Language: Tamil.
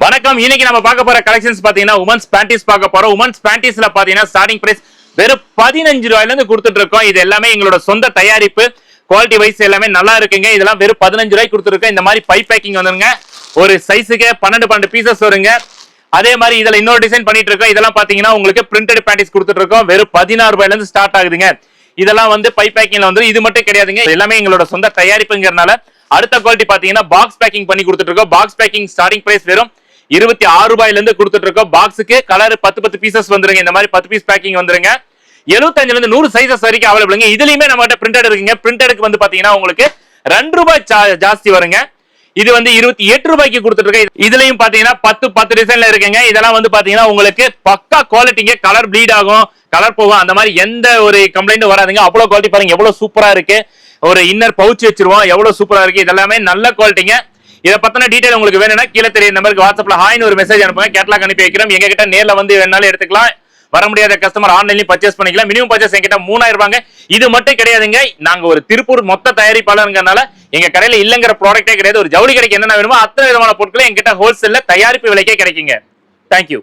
வணக்கம். இன்னைக்கு நம்ம பார்க்க போற கலெக்ஷன்ஸ் பாத்தீங்கன்னா உமன்ஸ் பேண்டிஸ் பார்க்க போறோம். உமன்ஸ் பேண்டிஸ்ல பாத்தீங்கன்னா ஸ்டார்டிங் பிரைஸ் வெறும் 15 ரூபாயில இருந்து கொடுத்துட்டு இருக்கோம். இது எல்லாமே எங்களோட சொந்த தயாரிப்பு. குவாலிட்டி வைஸ் எல்லாமே நல்லா இருக்குங்க. இதெல்லாம் வெறும் 15 ரூபாய்க்கு கொடுத்துருக்கோம். இந்த மாதிரி பை பேக்கிங் வந்துருங்க. ஒரு சைஸுக்கு 12 பீசஸ் வருங்க. அதே மாதிரி இதுல இன்னொரு டிசைன் பண்ணிட்டு இருக்கோம். இதெல்லாம் பாத்தீங்கன்னா உங்களுக்கு பிரிண்டட் பேண்டிஸ் கொடுத்துட்டு இருக்கோம். வெறும் 16 ரூபாயில இருந்து ஸ்டார்ட் ஆகுதுங்க. இதெல்லாம் வந்து பை பேக்கிங்ல வந்து இது மட்டும் கிடையாதுங்க. எல்லாமே எங்களோட சொந்த தயாரிப்புங்கிறனால அடுத்த குவாலிட்டி பாத்தீங்கன்னா பாக்ஸ் பேக்கிங் பண்ணி கொடுத்துட்டு இருக்கோம். பாக்ஸ் பேக்கிங் ஸ்டார்டிங் பிரைஸ் வெறும் 26 ரூபாயில இருந்து கொடுத்துட்டு இருக்கோம். பாக்ஸுக்கு கலர் 10 பீசஸ் வந்துருங்க. இந்த மாதிரி 10 பீஸ் பேக்கிங் வந்துருங்க. 75 ல இருந்து 100 சைஸஸ் வரைக்கும் அவைலபிள்ங்க. இதுலயுமே நம்ம கிட்ட பிரிண்டட் இருக்குங்க. பிரிண்டடுக்கு வந்து பாத்தீங்கன்னா உங்களுக்கு 2 ரூபாய் ஜாஸ்தி வருங்க. இது வந்து 28 ரூபாய்க்கு கொடுத்துட்டு இருக்கு. இதுலயும் பாத்தீங்கன்னா 10 டிசைன்ல இருக்குங்க. இதெல்லாம் வந்து பாத்தீங்கன்னா உங்களுக்கு பக்கா குவாலிட்டிங்க. கலர் ப்ளீட் ஆகும், கலர் போகும், அந்த மாதிரி எந்த ஒரு கம்ப்ளைண்ட் வராதுங்க. அவ்வளவு குவாலிட்டி பாருங்க, எவ்வளவு சூப்பரா இருக்கு. ஒரு இன்னர் பவுச் வச்சிருவோம், எவ்வளவு சூப்பரா இருக்கு. இதெல்லாமே நல்ல குவாலிட்டிங்க. இதை பத்தின டீடைல் உங்களுக்கு வேணும்னா கீழே தெரிய நம்பருக்கு வாட்ஸ்அப்ல ஹாய்னு ஒரு மெசேஜ் அனுப்புங்க. கேட்லாக் அனுப்பி வைக்கிறோம். எங்க கிட்ட நேர்ல வந்து வேணாலும் எடுத்துக்கலாம். வர முடியாத கஸ்டமர் ஆன்லைன்லயும் பர்ச்சேஸ் பண்ணிக்கலாம். மினிமம் பர்ச்சேஸ் எங்கிட்ட 3000 ரூபாங்க. இது மட்டும் கிடையாதுங்க. நாங்க ஒரு திருப்பூர் மொத்த தயாரிப்பாளர்ங்கறனால எங்க கடையில இல்லங்கிற ப்ராடக்ட்டே கிடையாது. ஒரு ஜவுளி கடைக்கு என்னென்ன வேணுமோ அத்தனை விதமான பொருட்களும் எங்கிட்ட ஹோல்சேல்ல தயாரிப்பு விலைக்கே கிடைக்குங்க. தேங்க்யூ.